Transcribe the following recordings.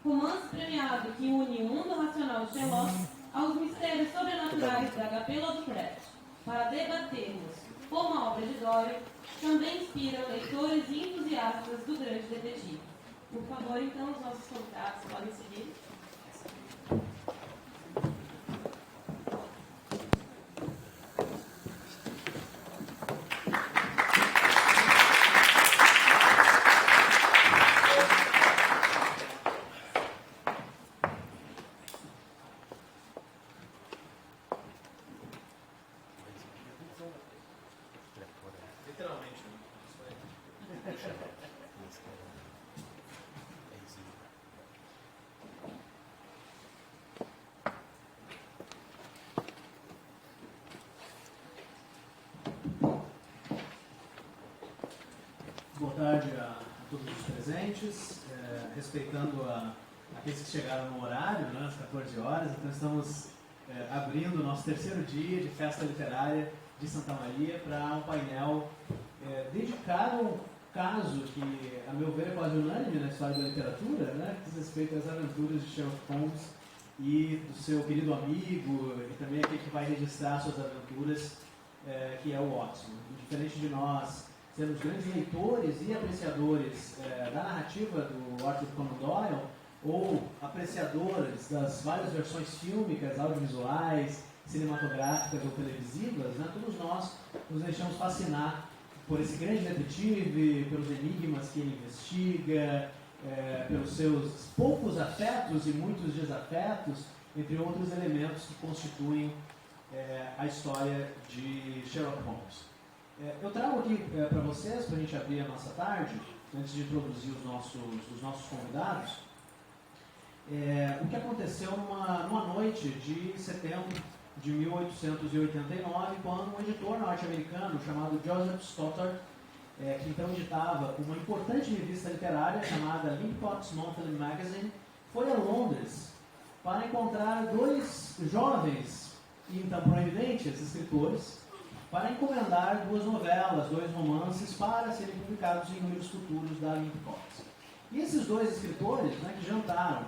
romance premiado que une o mundo racional de Sherlock aos mistérios sobrenaturais da H.P. Lovecraft, para debatermos como a obra de Doyle também inspira leitores e entusiastas do grande detetive. Por favor, então, os nossos convidados podem seguir. Boa tarde a todos os presentes, respeitando aqueles que chegaram no horário, né, às 14 horas, então estamos abrindo o nosso terceiro dia de festa literária de Santa Maria para um painel dedicado a um caso que, a meu ver, é quase unânime na história da literatura, né, que diz respeito às aventuras de Sherlock Holmes e do seu querido amigo, e também aquele que vai registrar suas aventuras, que é o Watson. Diferente de nós sermos grandes leitores e apreciadores da narrativa do Arthur Conan Doyle, ou apreciadores das várias versões fílmicas, audiovisuais, cinematográficas ou televisivas, né, todos nós nos deixamos fascinar por esse grande detetive, pelos enigmas que ele investiga, pelos seus poucos afetos e muitos desafetos, entre outros elementos que constituem a história de Sherlock Holmes. Eu trago aqui para vocês, para a gente abrir a nossa tarde, antes de introduzir os nossos convidados, o que aconteceu numa noite de setembro de 1889, quando um editor norte-americano chamado Joseph Stoddard, que então editava uma importante revista literária chamada Lincott's Monthly Magazine, foi a Londres para encontrar dois jovens e então proeminentes escritores para encomendar duas novelas, dois romances para serem publicados em números futuros da Lincott. E esses dois escritores, né, que jantaram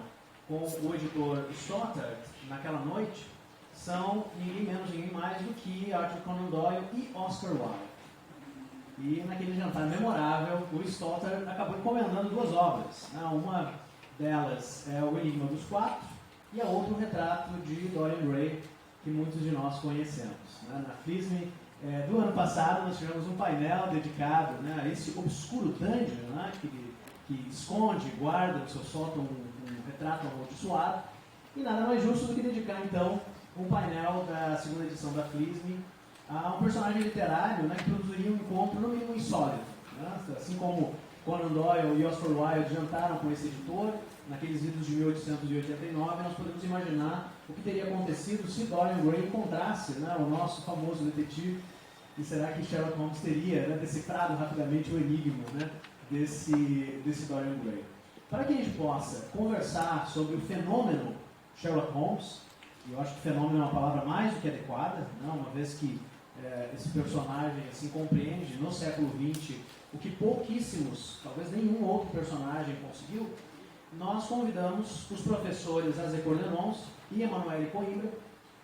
com o editor Stoddard naquela noite, são ninguém menos, ninguém mais do que Arthur Conan Doyle e Oscar Wilde. E naquele jantar memorável, o Stoddard acabou encomendando duas obras. Uma delas é O Enigma dos Quatro e a outra o retrato de Dorian Gray, que muitos de nós conhecemos. Na FLISM do ano passado, nós tivemos um painel dedicado, né, a esse obscuro dungeon, né, que esconde, guarda no seu sótão um retrato amaldiçoado. E nada mais justo do que dedicar, então, um painel da segunda edição da FLISM a um personagem literário, né, que produziria um encontro no mínimo insólito. Né? Assim como Conan Doyle e Oscar Wilde jantaram com esse editor, naqueles idos de 1889, nós podemos imaginar o que teria acontecido se Dorian Gray encontrasse, né, o nosso famoso detetive, e será que Sherlock Holmes teria, né, decifrado rapidamente o enigma, né, desse Dorian Gray. Para que a gente possa conversar sobre o fenômeno Sherlock Holmes, e eu acho que fenômeno é uma palavra mais do que adequada, né, uma vez que esse personagem assim, compreende no século XX o que pouquíssimos, talvez nenhum outro personagem conseguiu, nós convidamos os professores Azé Cordenons e Emanuele Coimbra,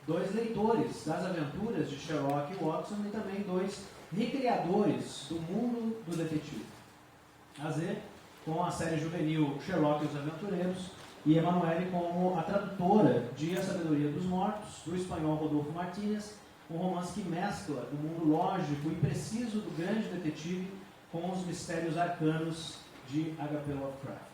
dois leitores das aventuras de Sherlock e Watson e também dois recriadores do mundo do detetive. Azé com a série juvenil Sherlock e os Aventureiros e Emanuele como a tradutora de A Sabedoria dos Mortos, do espanhol Rodolfo Martínez, um romance que mescla o mundo lógico e preciso do grande detetive com os mistérios arcanos de H.P. Lovecraft.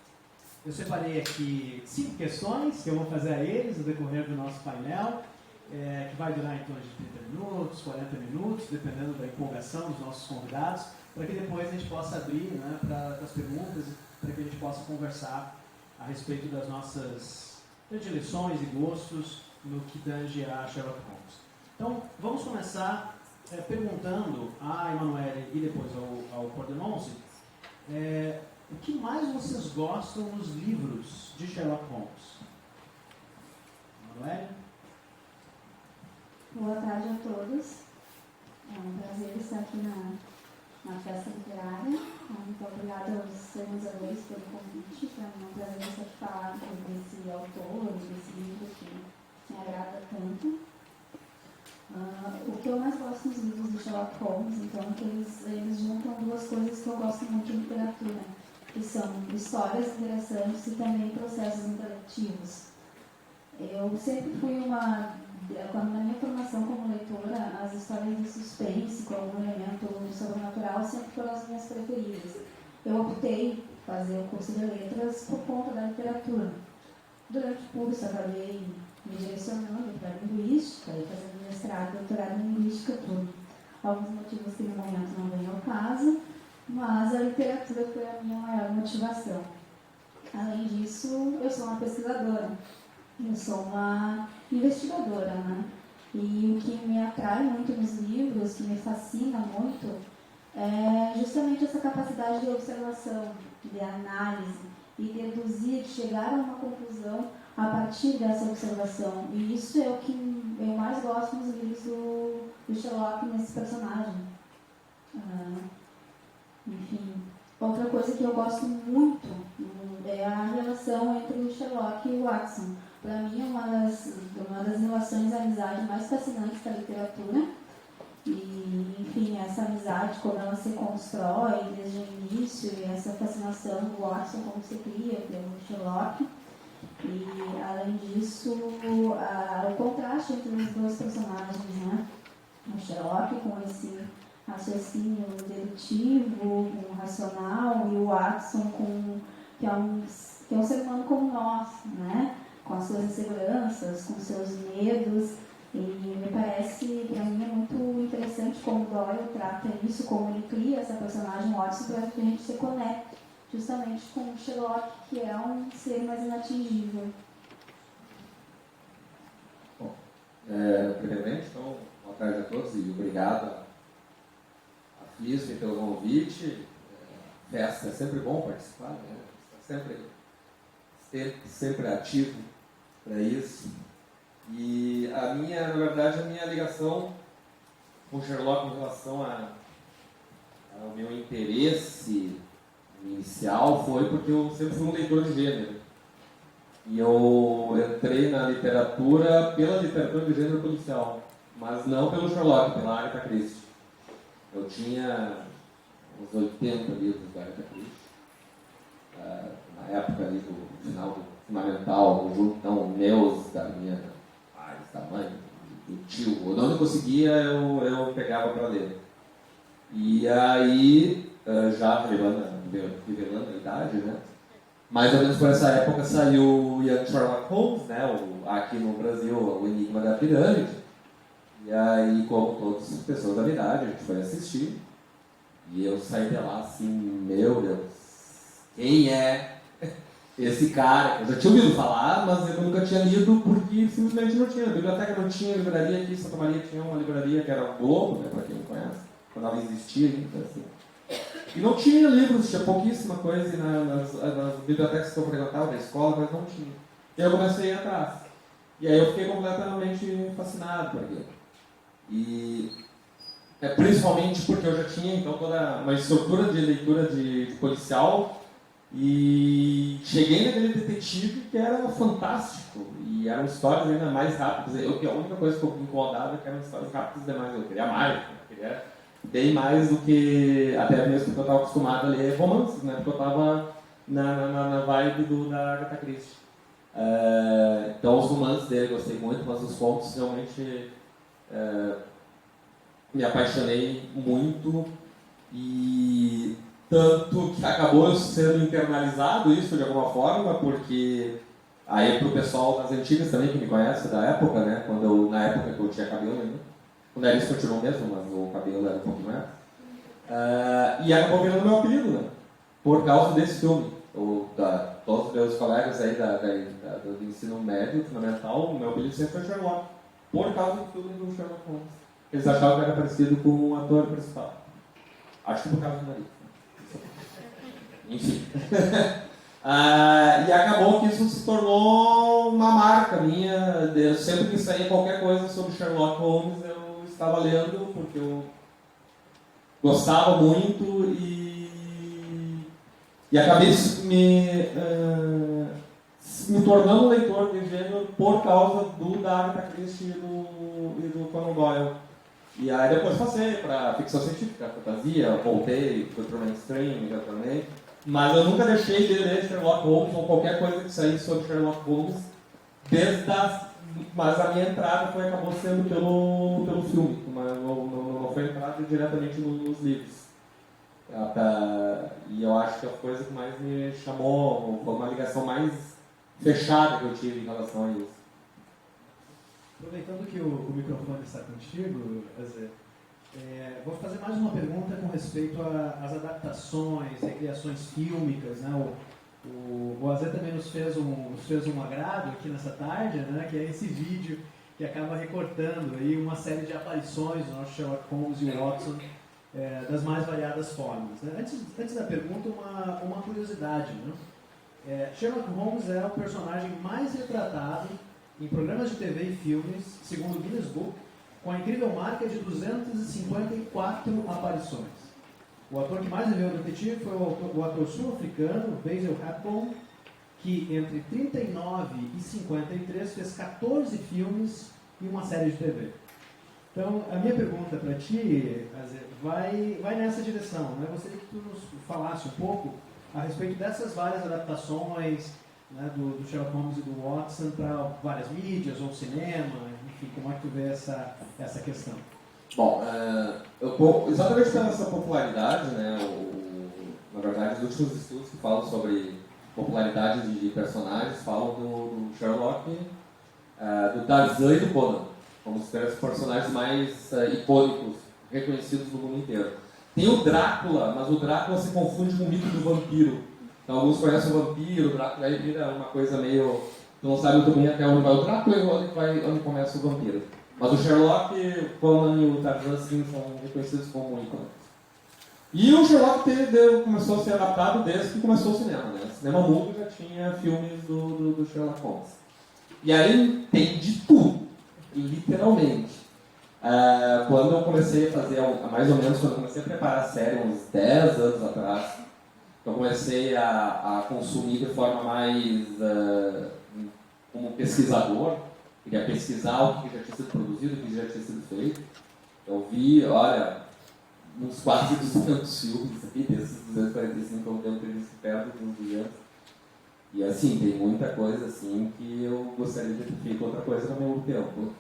Eu separei aqui 5 questões que eu vou fazer a eles no decorrer do nosso painel, que vai durar em torno de 30 minutos, 40 minutos, dependendo da empolgação dos nossos convidados, para que depois a gente possa abrir, né, para as perguntas, para que a gente possa conversar a respeito das nossas predileções e gostos no que tange a Sherlock Holmes. Então, vamos começar perguntando a Emanuele e depois ao Cordenonce o que mais vocês gostam nos livros de Sherlock Holmes. Emanuele? Boa tarde a todos. É um prazer estar aqui na festa literária. Muito obrigada aos organizadores pelo convite. Para mim é um prazer estar aqui falar desse autor, desse livro que me agrada tanto. O que eu mais gosto nos livros do Sherlock Holmes, então, é que eles juntam duas coisas que eu gosto muito em literatura, que são histórias interessantes e também processos interativos. Eu sempre fui na minha formação como leitora, as histórias de suspense com algum elemento sobrenatural sempre foram as minhas preferidas. Eu optei por fazer o curso de letras por conta da literatura. Durante o curso, acabei me direcionando para a linguística e fazendo mestrado e doutorado em linguística por alguns motivos que no momento não vêm ao caso, mas a literatura foi a minha maior motivação. Além disso, eu sou uma pesquisadora. Eu sou uma investigadora, né? E o que me atrai muito nos livros, que me fascina muito, é justamente essa capacidade de observação, de análise e deduzir, chegar a uma conclusão a partir dessa observação. E isso é o que eu mais gosto nos livros do Sherlock, nesse personagem. Enfim, outra coisa que eu gosto muito é a relação entre o Sherlock e o Watson. Para mim, é uma das relações de amizade mais fascinantes da literatura. E, enfim, essa amizade, como ela se constrói desde o início, e essa fascinação do Watson, como se cria pelo Sherlock. E, além disso, o contraste entre os dois personagens, né? O Sherlock com esse raciocínio dedutivo, racional, e o Watson que é um ser humano como nós, né? Com as suas inseguranças, com seus medos. E me parece, para mim, é muito interessante como Doyle trata isso, como ele cria essa personagem Watson para que a gente se conecte justamente com o Sherlock, que é um ser mais inatingível. Bom, primeiramente, então, boa tarde a todos e obrigado a FISP pelo convite. Festa é sempre bom participar, né? Está sempre ativo para isso. E na verdade, a minha ligação com Sherlock em relação ao meu interesse inicial foi porque eu sempre fui um leitor de gênero. E eu entrei na literatura pela literatura de gênero policial, mas não pelo Sherlock, pela Agatha Christie. Eu tinha uns 80 livros da Agatha Christie, na época ali do final do fundamental, então meus, da minha pai, da mãe, do tio. Eu não conseguia, eu pegava para ler. E aí, já revelando a idade, né? Mais ou menos por essa época saiu o Young Sherlock Holmes, né? Aqui no Brasil, o Enigma da Pirâmide. E aí, como todas as pessoas da minha idade, a gente foi assistir. E eu saí de lá assim, meu Deus, quem é esse cara? Eu já tinha ouvido falar, mas eu nunca tinha lido porque simplesmente não tinha. A biblioteca não tinha, livraria aqui em Santa Maria tinha uma livraria que era o Globo, né? Para quem não conhece, quando ela existia ainda, assim. E não tinha livros, tinha pouquíssima coisa nas bibliotecas que eu frequentava da escola, mas não tinha. E eu comecei a ir atrás. E aí eu fiquei completamente fascinado por aquilo. E principalmente porque eu já tinha então toda uma estrutura de leitura de policial e cheguei naquele detetive que era fantástico e eram histórias ainda mais rápidas. A única coisa que eu me incomodava é que eram histórias rápidas demais. Eu queria mais, eu queria bem mais do que até mesmo porque eu estava acostumado a ler romances, né? Porque eu estava na vibe da Agatha Christie. Então os romances dele eu gostei muito, mas os contos realmente me apaixonei muito e tanto que acabou sendo internalizado isso de alguma forma, porque aí pro pessoal das antigas também que me conhece da época, né? Na época que eu tinha cabelo ainda. O nariz continuou mesmo, mas o cabelo era um pouco mais. E acabou virando meu apelido, né? Por causa desse filme. Todos os meus colegas aí do ensino médio, fundamental, o meu apelido sempre foi Sherlock. Por causa do filme do Sherlock Holmes. Eles achavam que era parecido com o ator principal. Acho que por causa do nariz. Enfim. E acabou que isso se tornou uma marca minha. Eu sempre que saía qualquer coisa sobre Sherlock Holmes, eu estava lendo porque eu gostava muito e acabei me me tornando um leitor de gênero por causa da Agatha Christie e do Conan Doyle. E aí depois passei para ficção científica, fantasia, voltei, fui para o mainstream, já também. Mas eu nunca deixei de ler Sherlock Holmes ou qualquer coisa que saísse sobre Sherlock Holmes, mas a minha entrada acabou sendo pelo filme, mas não foi entrada diretamente nos livros. E eu acho que a coisa que mais me chamou, foi uma ligação mais fechada que eu tive em relação a isso. Aproveitando que o microfone está contigo, Azé, vou fazer mais uma pergunta com respeito às adaptações, recriações fílmicas, né? O Azé também nos fez um agrado aqui nessa tarde, né? Que é esse vídeo que acaba recortando aí uma série de aparições do nosso Sherlock Holmes e Watson das mais variadas formas. Né? Antes da pergunta, uma curiosidade. Né? Sherlock Holmes é o personagem mais retratado em programas de TV e filmes, segundo o Guinness Book, com a incrível marca de 254 aparições. O ator que mais viveu no detetive foi o ator sul-africano Basil Rathbone, que entre 39 e 53 fez 14 filmes e uma série de TV. Então, a minha pergunta para ti, Azé, vai nessa direção. Né? Gostaria que tu nos falasse um pouco a respeito dessas várias adaptações, né, do Sherlock Holmes e do Watson para várias mídias ou cinema, enfim, como é que tu vê essa questão? Bom, exatamente pela essa popularidade, né, na verdade, os últimos estudos que falam sobre popularidade de personagens falam do Sherlock, do Tarzan e do Conan, como os três personagens mais icônicos, reconhecidos no mundo inteiro. Tem o Drácula, mas o Drácula se confunde com o mito do vampiro. Então, alguns conhecem o vampiro, o Drácula, aí vira uma coisa meio... Tu não sabe muito bem até onde vai o Drácula e onde começa o vampiro. Mas o Sherlock, o Conan e o Tarzan, sim, são reconhecidos como ícones. E o Sherlock começou a ser adaptado desde que começou o cinema, né? O cinema mudo já tinha filmes do Sherlock Holmes. E aí tem de tudo, literalmente. Quando eu comecei a fazer, mais ou menos, quando eu comecei a preparar a série, uns 10 anos atrás, eu comecei a consumir de forma mais como pesquisador, queria pesquisar o que já tinha sido produzido, o que já tinha sido feito. Eu vi, olha, uns quase 200 filmes aí, desses 245 eu devo ter visto perto de uns 200. E assim, tem muita coisa assim que eu gostaria de ter feito outra coisa no meu tempo.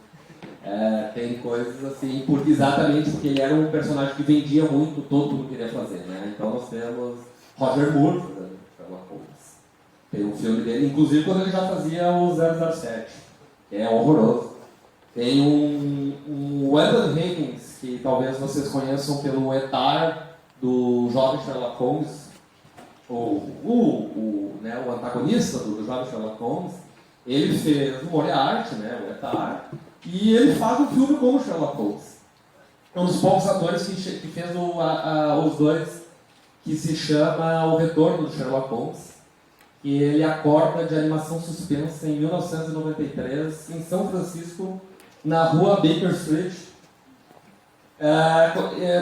Tem coisas assim, exatamente porque ele era um personagem que vendia muito, todo mundo queria fazer, né? Então nós temos Roger Moore, Sherlock Holmes. Tem um filme dele, inclusive quando ele já fazia o 007, que é horroroso. Tem um Evan Higgins, que talvez vocês conheçam pelo Etar do jovem Sherlock Holmes, né, o antagonista do jovem Sherlock Holmes. Ele fez o Moriarty, né, o Etar, e ele faz um filme como Sherlock Holmes. É um dos poucos atores que fez os dois, que se chama O Retorno do Sherlock Holmes, e ele acorda de animação suspensa em 1993, em São Francisco, na rua Baker Street,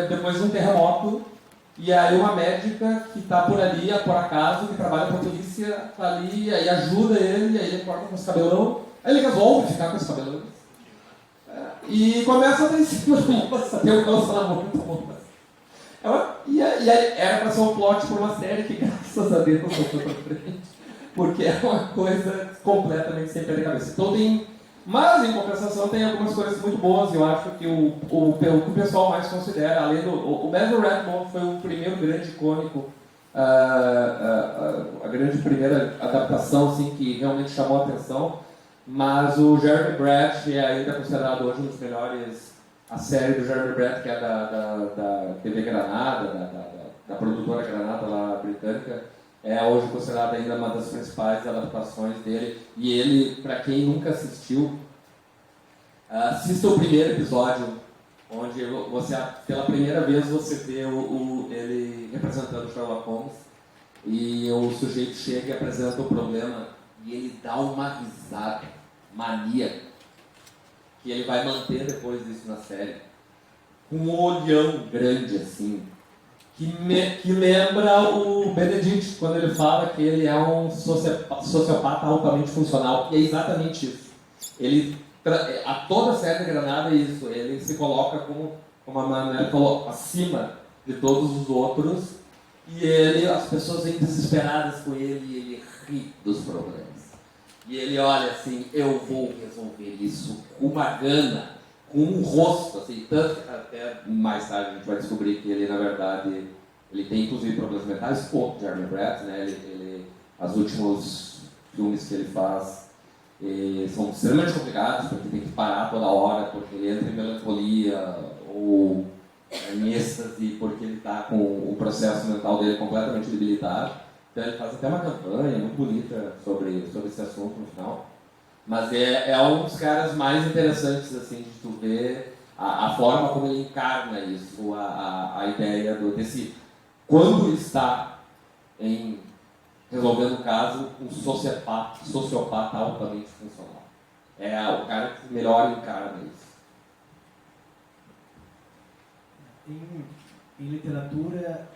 depois de um terremoto, e aí uma médica que está por ali, por acaso, que trabalha com a polícia, está ali, aí ajuda ele, aí ele corta com os cabelão, aí ele resolve ficar com os cabelões, e começa a dar em cima da moça, tem um relacionamento com a moça. E era para ser um plot por uma série que, graças a Deus, não foi para frente, porque é uma coisa completamente sem pé de cabeça. Então mas, em compensação, tem algumas coisas muito boas, e eu acho que o pessoal mais considera, além do... O Basil Rathbone foi o primeiro grande icônico, a grande primeira adaptação assim, que realmente chamou a atenção, mas o Jeremy Brett é ainda considerado hoje um dos melhores, a série do Jeremy Brett, que é da TV Granada, da produtora Granada lá britânica, é hoje considerada ainda uma das principais adaptações dele. E ele, para quem nunca assistiu, assista o primeiro episódio, onde pela primeira vez você vê ele representando Sherlock Holmes, e o sujeito chega e apresenta o problema, e ele dá uma risada maníaca, que ele vai manter depois disso na série, com um olhão grande assim, que lembra o Benedict, quando ele fala que ele é um sociopata altamente funcional. E é exatamente isso. Ele, a toda a série de Granada é isso. Ele se coloca como a Manuela falou, acima de todos os outros. E as pessoas vêm desesperadas com ele e ele ri dos problemas. E ele olha assim, eu vou resolver isso com uma gana, com um rosto, assim, tanto que até mais tarde a gente vai descobrir que ele, na verdade, ele tem inclusive problemas mentais, o Jeremy Brett, né, os últimos filmes que ele faz são extremamente complicados, porque tem que parar toda hora, porque ele entra em melancolia, ou em êxtase, porque ele está com o processo mental dele completamente debilitado. Então ele faz até uma campanha muito bonita sobre esse assunto no final. Mas é um dos caras mais interessantes, assim, de tu ver a forma como ele encarna isso, a ideia desse... Quando está resolvendo o caso, um sociopata altamente funcional. É o cara que melhor encarna isso. Em literatura,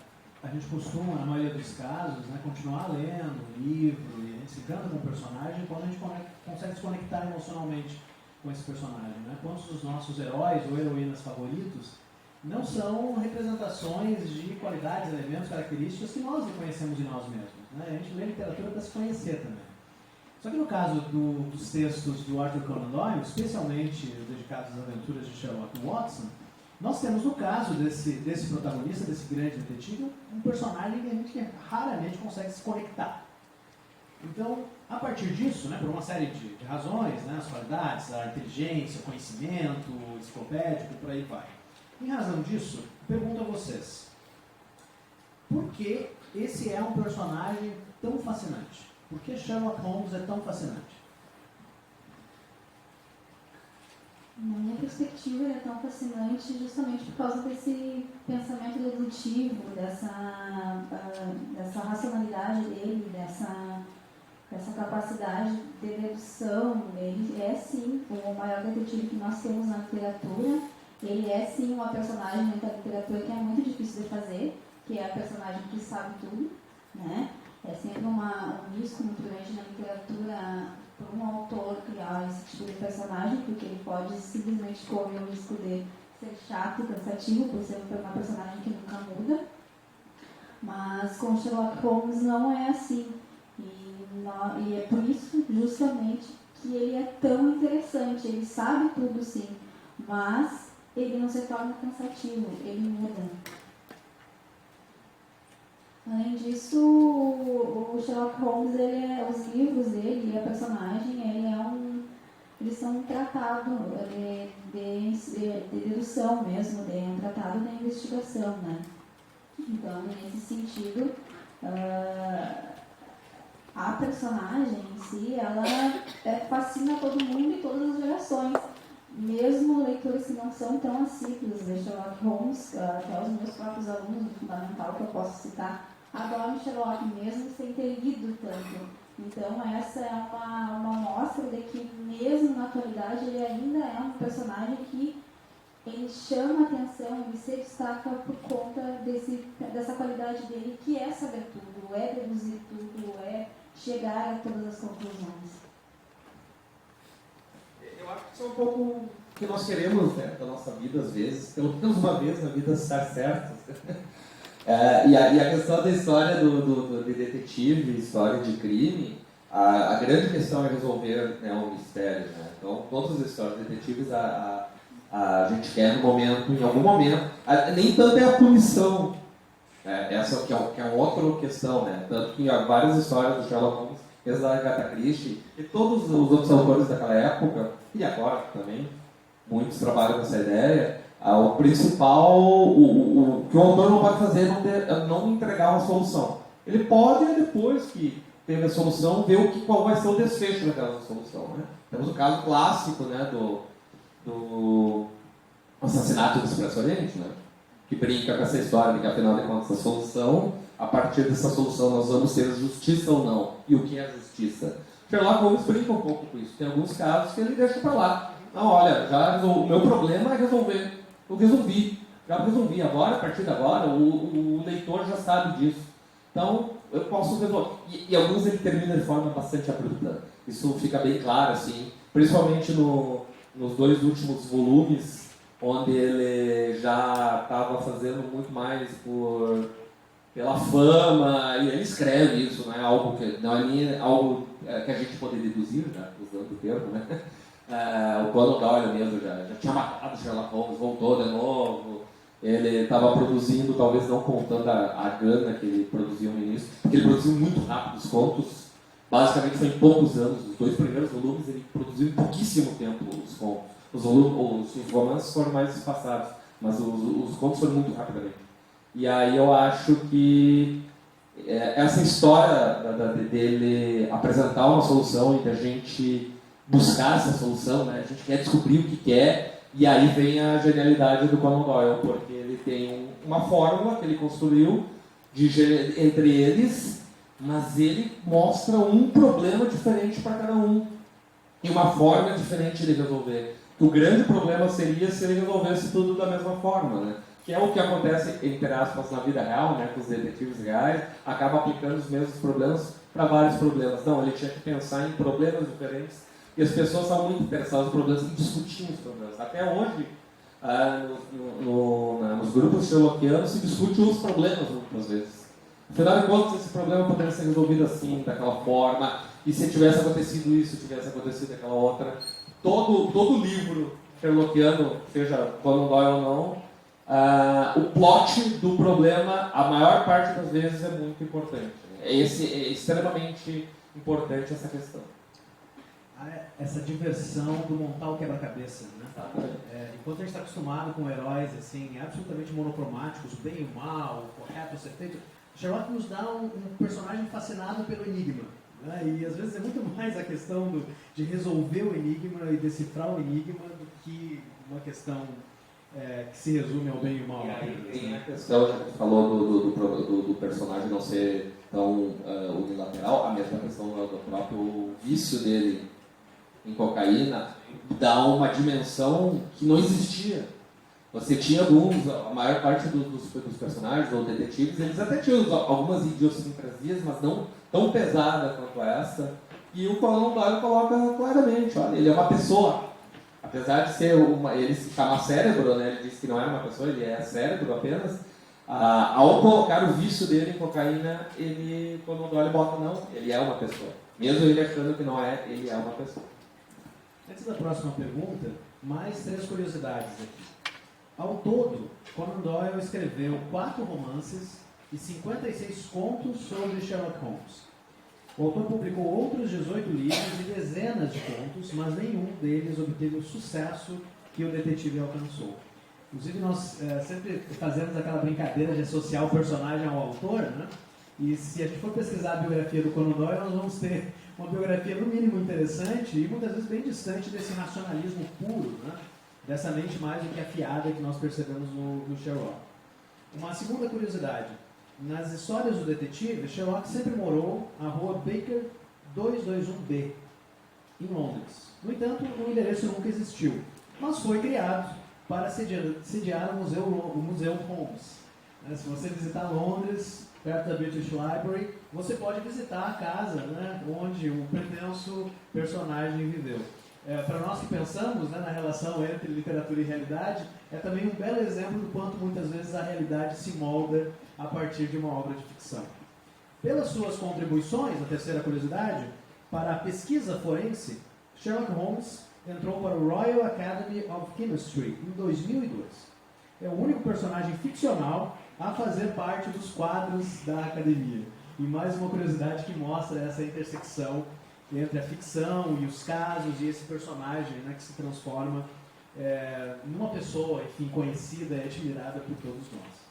a gente costuma, na maioria dos casos, né, continuar lendo o livro e a gente se encanta com o personagem quando a gente consegue se conectar emocionalmente com esse personagem. Né? Quantos dos nossos heróis ou heroínas favoritos não são representações de qualidades, elementos, características que nós reconhecemos em nós mesmos. Né? A gente lê literatura para se conhecer também. Só que no caso dos textos do Arthur Conan Doyle, especialmente dedicados às aventuras de Sherlock Watson, nós temos no caso desse protagonista, desse grande detetive, um personagem que a gente raramente consegue se conectar. Então, a partir disso, né, por uma série de razões, né, as qualidades, a inteligência, o conhecimento, o enciclopédico, por aí vai. Em razão disso, pergunto a vocês, por que esse é um personagem tão fascinante? Por que Sherlock Holmes é tão fascinante? Na minha perspectiva, ele é tão fascinante justamente por causa desse pensamento dedutivo, dessa racionalidade dele, dessa capacidade de dedução. Ele é, sim, o maior detetive que nós temos na literatura. Ele é, sim, uma personagem da literatura que é muito difícil de fazer, que é a personagem que sabe tudo, né? É sempre um risco muito grande na literatura para um autor criar esse tipo de personagem, porque ele pode simplesmente correr o risco de ser chato e cansativo, por ser uma personagem que nunca muda. Mas com Sherlock Holmes não é assim. E é por isso, justamente, que ele é tão interessante. Ele sabe tudo, sim, mas ele não se torna cansativo, ele muda. Além disso, o Sherlock Holmes, os livros dele e a personagem, eles são um tratado de dedução mesmo, um tratado da investigação, né? Então, nesse sentido, a personagem em si, ela fascina todo mundo e todas as gerações. Mesmo leitores que não são tão assíduos de Sherlock Holmes, até os meus próprios alunos do Fundamental, que eu posso citar, adoram Sherlock mesmo sem ter lido tanto. Então essa é uma mostra de que mesmo na atualidade ele ainda é um personagem que ele chama a atenção, ele se destaca por conta dessa qualidade dele, que é saber tudo, é deduzir tudo, é chegar a todas as conclusões. Eu acho que isso é um pouco o que nós queremos, né, da nossa vida, às vezes, pelo menos uma vez na vida estar certo. E a questão da história de detetive, história de crime, a grande questão é resolver, né, um mistério. Né? Então, todas as histórias de detetives, a gente quer no momento, em algum momento, nem tanto é a punição, essa que é uma outra questão, né? Tanto que há várias histórias do Sherlock Holmes, desde a Agatha Christie, e todos os outros autores daquela época, e agora também, muitos trabalham nessa ideia. O principal, o que o autor não pode fazer é não entregar uma solução. Ele pode, depois que teve a solução, ver qual vai ser o desfecho daquela solução. Né? Temos o caso clássico, né, do assassinato do Expresso Oriente, né? Que brinca com essa história de que, afinal de contas, a solução, a partir dessa solução, nós vamos ter justiça ou não. E o que é justiça? Sherlock Holmes brinca um pouco com isso. Tem alguns casos que ele deixa para lá. Não, olha, o meu problema é resolver. Eu resolvi. já resolvi agora, a partir de agora, o leitor já sabe disso. Então, eu posso resolver. E alguns ele termina de forma bastante abrupta. Isso fica bem claro, assim, principalmente nos 2 últimos volumes, onde ele já estava fazendo muito mais pela fama, e ele escreve isso, não é algo que, não é algo que a gente pode deduzir, já usando o termo, né? O Conan Doyle mesmo já tinha matado Sherlock Holmes, voltou de novo. Ele estava produzindo, talvez não contando a gana que ele produziu no início, porque ele produziu muito rápido os contos. Basicamente foi em poucos anos. Os 2 primeiros volumes ele produziu em pouquíssimo tempo os contos. Os romances foram mais espaçados, mas os contos foram muito rapidamente. E aí eu acho que essa história dele apresentar uma solução e da gente buscar essa solução, né? A gente quer descobrir o que quer, e aí vem a genialidade do Conan Doyle, porque ele tem uma fórmula que ele construiu entre eles, mas ele mostra um problema diferente para cada um e uma forma diferente de resolver. O grande problema seria se ele resolvesse tudo da mesma forma, né? Que é o que acontece, entre aspas, na vida real, né? Com os detetives reais, acaba aplicando os mesmos problemas para vários problemas. Não, ele tinha que pensar em problemas diferentes, e as pessoas são muito interessadas nos problemas e discutindo os problemas. Até hoje, nos grupos sherlockianos se discute os problemas muitas vezes. Afinal de contas, esse problema poderia ser resolvido assim, daquela forma, e se tivesse acontecido isso, tivesse acontecido aquela outra. Todo livro sherlockiano, seja Conan Doyle ou não, o plot do problema, a maior parte das vezes, é muito importante. É extremamente importante essa questão. Essa diversão do montar o quebra-cabeça, né? Enquanto a gente está acostumado com heróis assim, absolutamente monocromáticos, o bem e o mal, o correto, o ser feito, Sherlock nos dá um personagem fascinado pelo enigma, né? E às vezes é muito mais a questão de resolver o enigma e decifrar o enigma do que uma questão que se resume ao bem e ao mal. E aí tem a questão, já que falou do personagem não ser tão unilateral, a mesma questão do próprio vício dele em cocaína dá uma dimensão que não existia. Você tinha a maior parte dos personagens ou detetives, eles até tinham algumas idiosincrasias, mas não tão pesada quanto essa. E o Conan Doyle coloca claramente, olha, ele é uma pessoa. Apesar de ser ele se chamar cérebro, né, ele disse que não era uma pessoa, ele é cérebro apenas. Ao colocar o vício dele em cocaína, Conan Doyle bota, não, ele é uma pessoa. Mesmo ele achando que não é, ele é uma pessoa. Antes da próxima pergunta, mais 3 curiosidades aqui. Ao todo, Conan Doyle escreveu 4 romances e 56 contos sobre Sherlock Holmes. O autor publicou outros 18 livros e dezenas de contos, mas nenhum deles obteve o sucesso que o detetive alcançou. Inclusive, nós sempre fazemos aquela brincadeira de associar o personagem ao autor, né? E se a gente for pesquisar a biografia do Conan Doyle, nós vamos ter uma biografia no mínimo interessante e muitas vezes bem distante desse racionalismo puro, né? Dessa mente mais do que afiada que nós percebemos no Sherlock. Uma segunda curiosidade. Nas histórias do detetive, Sherlock sempre morou na rua Baker 221B, em Londres. No entanto, o endereço nunca existiu, mas foi criado para sediar o Museu Holmes. Se você visitar Londres, perto da British Library, você pode visitar a casa, né, onde o pretenso personagem viveu. Para nós que pensamos, né, na relação entre literatura e realidade, é também um belo exemplo do quanto muitas vezes a realidade se molda a partir de uma obra de ficção. Pelas suas contribuições, a terceira curiosidade, para a pesquisa forense, Sherlock Holmes entrou para o Royal Academy of Chemistry em 2002. É o único personagem ficcional a fazer parte dos quadros da academia. E mais uma curiosidade que mostra essa intersecção entre a ficção e os casos e esse personagem, né, que se transforma numa pessoa, enfim, conhecida e admirada por todos nós.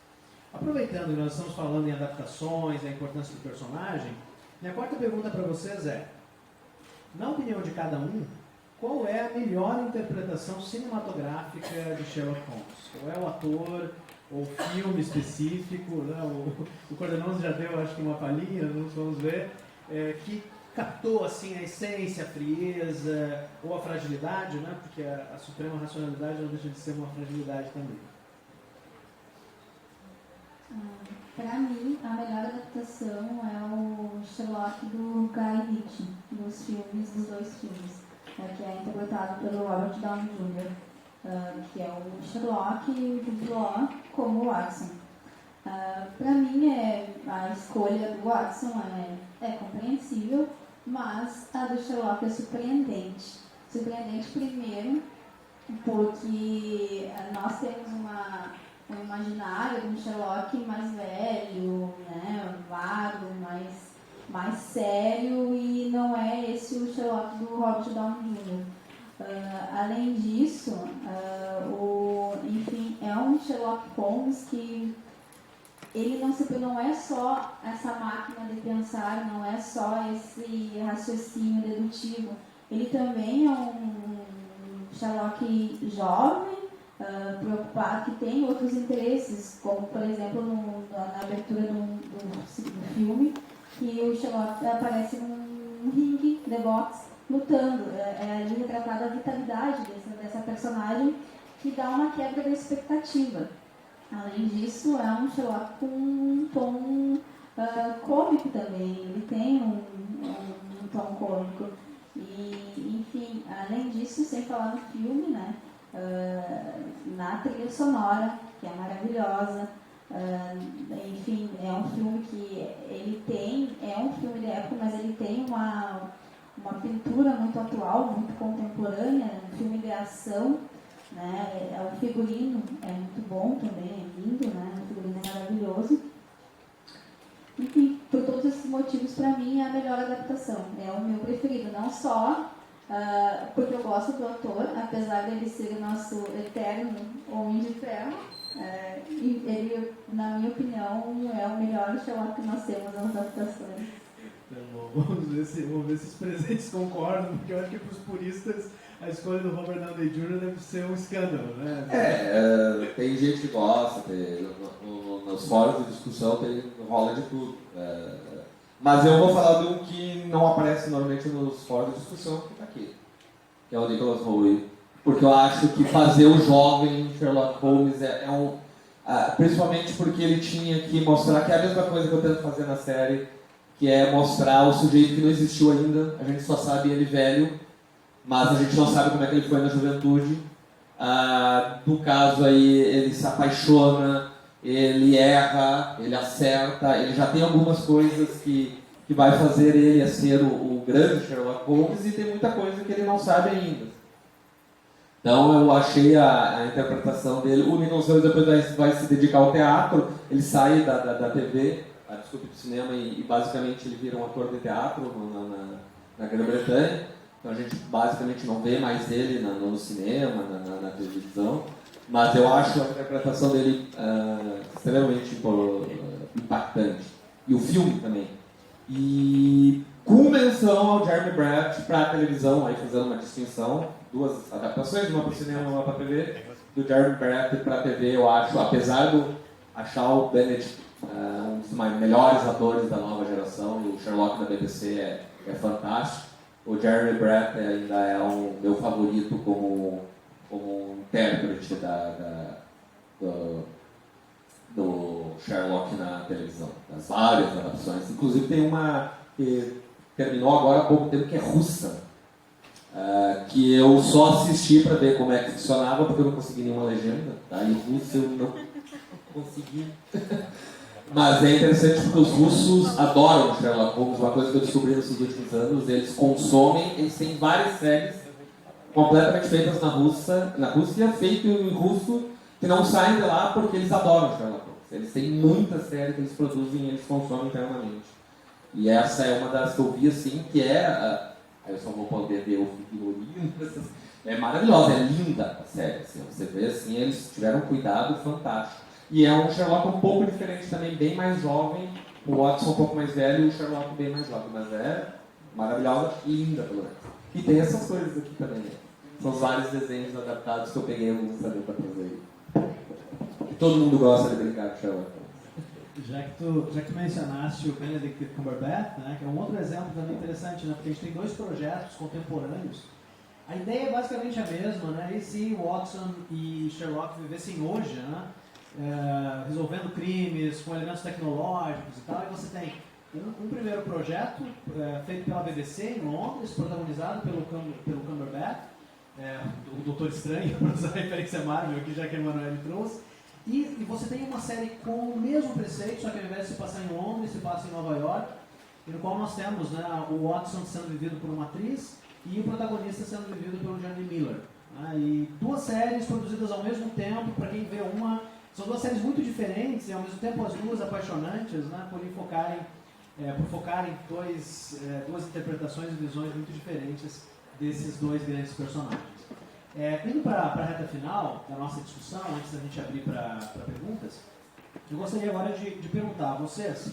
Aproveitando que nós estamos falando em adaptações, a importância do personagem, minha quarta pergunta para vocês é, na opinião de cada um, qual é a melhor interpretação cinematográfica de Sherlock Holmes? Qual é o ator ou filme específico, né? O Cordenoso já deu, acho que uma palhinha, nós vamos ver, que captou assim, a essência, a frieza ou a fragilidade, né? Porque a suprema racionalidade não deixa de ser uma fragilidade também. Para mim, a melhor adaptação é o Sherlock do Guy Ritchie, dos dois filmes, que é interpretado pelo Robert Downey Jr., que é o Sherlock e o Jude Law como Watson. Para mim, a escolha do Watson é compreensível, mas a do Sherlock é surpreendente. Surpreendente primeiro, porque nós temos um imaginário de um Sherlock mais velho, né, vago, mais sério, e não é esse o Sherlock do Robert Downey Jr. Além disso, enfim, é um Sherlock Holmes que ele não é só essa máquina de pensar, não é só esse raciocínio dedutivo, ele também é um Sherlock jovem, preocupado, que tem outros interesses, como por exemplo na abertura do filme, que o Sherlock aparece num ringue de boxe lutando. É ali retratada a vitalidade dessa personagem, que dá uma quebra da expectativa. Além disso, é um Sherlock com um tom cômico também, ele tem um tom cômico. E, enfim, além disso, sem falar no filme, né, na trilha sonora, que é maravilhosa, enfim, é um filme que é um filme de época, mas ele tem uma pintura muito atual, muito contemporânea, um filme de ação, né, o figurino é muito bom também, é lindo, né, o figurino é maravilhoso. Enfim, por todos esses motivos, para mim, é a melhor adaptação. É o meu preferido, não só porque eu gosto do ator, apesar dele ser o nosso eterno Homem de Ferro, e ele, na minha opinião, é o melhor Sherlock que nós temos nas adaptações. Então, vamos ver se os presentes concordam, porque eu acho que para os puristas a escolha do Robert Downey Jr. deve ser um escândalo, né? Tem gente que gosta, nos fóruns de discussão rola de tudo. Mas eu vou falar de um que não aparece normalmente nos fóruns de discussão, que está aqui, que é o Nicholas Hoult. Porque eu acho que fazer o jovem Sherlock Holmes principalmente porque ele tinha que mostrar, que é a mesma coisa que eu tento fazer na série, que é mostrar o sujeito que não existiu ainda, a gente só sabe ele velho, mas a gente não sabe como é que ele foi na juventude. No caso aí, ele se apaixona, ele erra, ele acerta, ele já tem algumas coisas que vai fazer ele a ser o grande Sherlock Holmes, e tem muita coisa que ele não sabe ainda. Então eu achei a interpretação dele. O Nicholas Hoult depois vai se dedicar ao teatro, ele sai da TV, do cinema, e basicamente ele vira um ator de teatro na Grã-Bretanha. Então a gente basicamente não vê mais ele no cinema, na televisão. Mas eu acho a interpretação dele extremamente impactante. E o filme também. E com menção ao Jeremy Brett para a televisão, aí fazendo uma distinção, duas adaptações, uma para o cinema e uma para a TV. Do Jeremy Brett para a TV, eu acho, apesar de achar o Benedict um dos melhores atores da nova geração, e o Sherlock da BBC é fantástico, o Jeremy Brett ainda é meu favorito como intérprete do Sherlock na televisão, das várias adaptações. Inclusive tem uma que terminou agora há pouco tempo, que é russa, que eu só assisti para ver como é que funcionava, porque eu não consegui nenhuma legenda, tá? E russo eu não consegui. Mas é interessante porque os russos adoram Sherlock Holmes, uma coisa que eu descobri nesses últimos anos. Eles consomem, eles têm várias séries completamente feitas na Rússia, feito em russo, que não saem de lá porque eles adoram Sherlock Holmes. Eles têm muitas séries que eles produzem e eles consomem internamente. E essa é uma das que eu vi, assim, que eu só vou poder ver o figurino. É maravilhosa, é linda a série. Assim, você vê, assim, eles tiveram um cuidado fantástico. E é um Sherlock um pouco diferente também, bem mais jovem. O Watson um pouco mais velho e o Sherlock bem mais jovem. Mas é maravilhosa e linda, pelo menos. E tem essas coisas aqui também, né? São os vários desenhos adaptados que eu peguei alguns também para trazer aí. Todo mundo gosta de brincar com Sherlock. Já que tu mencionaste o Benedict Cumberbatch, né, que é um outro exemplo também interessante, né, porque a gente tem dois projetos contemporâneos. A ideia é basicamente a mesma, né? E se Watson e Sherlock vivessem hoje, né? resolvendo crimes com elementos tecnológicos e tal, e você tem um primeiro projeto feito pela BBC em Londres, protagonizado pelo Cumberbatch, o Doutor Estranho, para usar a referência Marvel aqui, já que a Emanuele trouxe, e você tem uma série com o mesmo preceito, só que ao invés de se passar em Londres, se passa em Nova York, e no qual nós temos, né, o Watson sendo vivido por uma atriz e o protagonista sendo vivido pelo Jeremy Miller. E duas séries produzidas ao mesmo tempo, para quem vê uma, são duas séries muito diferentes e ao mesmo tempo as duas apaixonantes, né, por focarem duas interpretações e visões muito diferentes desses dois grandes personagens. Indo para a reta final da nossa discussão, antes da gente abrir para perguntas, eu gostaria agora de perguntar a vocês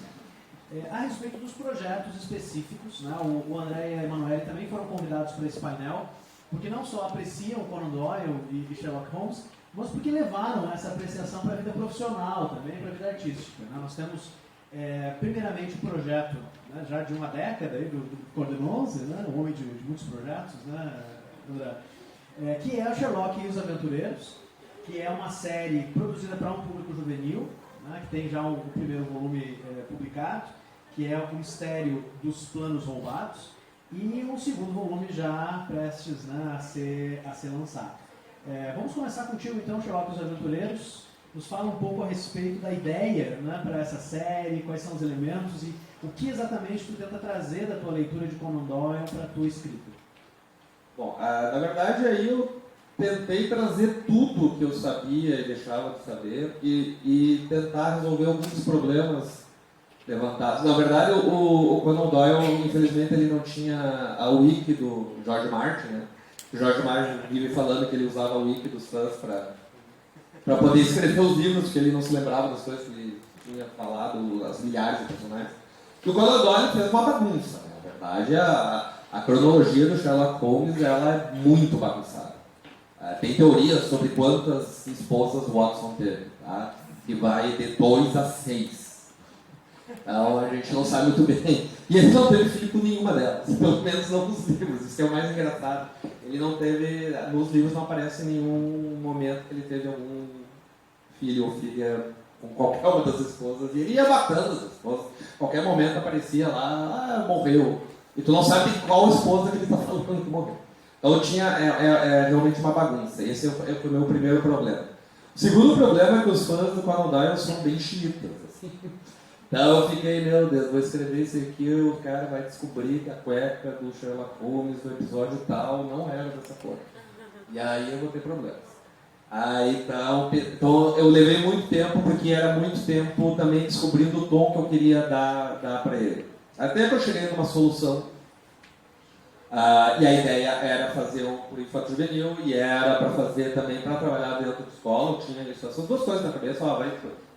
a respeito dos projetos específicos, né? O André e a Emanuele também foram convidados para esse painel, porque não só apreciam Conan Doyle e Sherlock Holmes, mas porque levaram essa apreciação para a vida profissional também, para a vida artística. Né? Nós temos, primeiramente, um projeto, né, já de uma década, aí, do Cordenonze, né, um homem de muitos projetos, né, André? Que é o Sherlock e os Aventureiros, que é uma série produzida para um público juvenil, né, que tem já o primeiro volume publicado, que é o Mistério dos Planos Roubados, e um segundo volume já prestes, né, a ser lançado. Vamos começar contigo então, Sherlock e os Aventureiros. Nos fala um pouco a respeito da ideia, né, para essa série, quais são os elementos e o que exatamente tu tenta trazer da tua leitura de Conan Doyle para a tua escrita. Bom, na verdade aí eu tentei trazer tudo que eu sabia e deixava de saber e tentar resolver alguns problemas levantados. Na verdade, o Conan Doyle, infelizmente, ele não tinha a wiki do George Martin, né? O George Martin vive falando que ele usava a wiki dos fãs para poder escrever os livros, porque ele não se lembrava das coisas que ele tinha falado, as milhares de personagens. E o Conan Doyle fez uma bagunça, né? Na verdade, a cronologia do Sherlock Holmes ela é muito bagunçada. Tem teorias sobre quantas esposas Watson teve, tá? Que vai de 2 a 6. Então a gente não sabe muito bem. E ele não teve filho com nenhuma delas, pelo menos não nos livros, isso que é o mais engraçado. Ele não teve, nos livros não aparece em nenhum momento que ele teve algum filho ou filha com qualquer uma das esposas. E ele ia matando as esposas. Qualquer momento aparecia lá, morreu. E tu não sabe qual esposa que ele está falando que morreu. Então tinha realmente uma bagunça. Esse é o meu primeiro problema. O segundo problema é que os fãs do Conan Doyle são bem chiitas. Assim. Então eu fiquei, meu Deus, vou escrever isso aqui, o cara vai descobrir que a cueca do Sherlock Holmes do episódio tal não era dessa cor. E aí eu vou ter problemas. Então eu levei muito tempo, porque era muito tempo também descobrindo o tom que eu queria dar para ele. Até que eu cheguei numa solução. E a ideia era fazer um por infanto juvenil e era para fazer também para trabalhar dentro de escola. Eu tinha essas duas coisas na cabeça.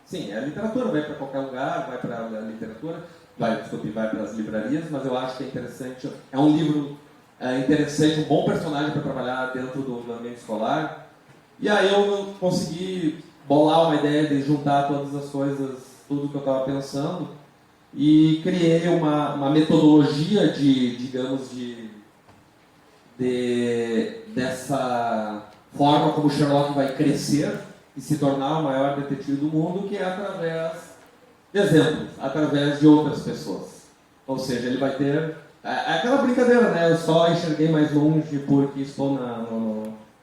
Sim, a literatura vai para qualquer lugar, vai para a literatura, vai para as livrarias, mas eu acho que é interessante. É um livro interessante, um bom personagem para trabalhar dentro do ambiente escolar. E aí eu consegui bolar uma ideia de juntar todas as coisas, tudo que eu estava pensando. E criei uma metodologia dessa forma como Sherlock vai crescer e se tornar o maior detetive do mundo, que é através de exemplos, através de outras pessoas. Ou seja, ele vai ter aquela brincadeira, né? Eu só enxerguei mais longe porque estou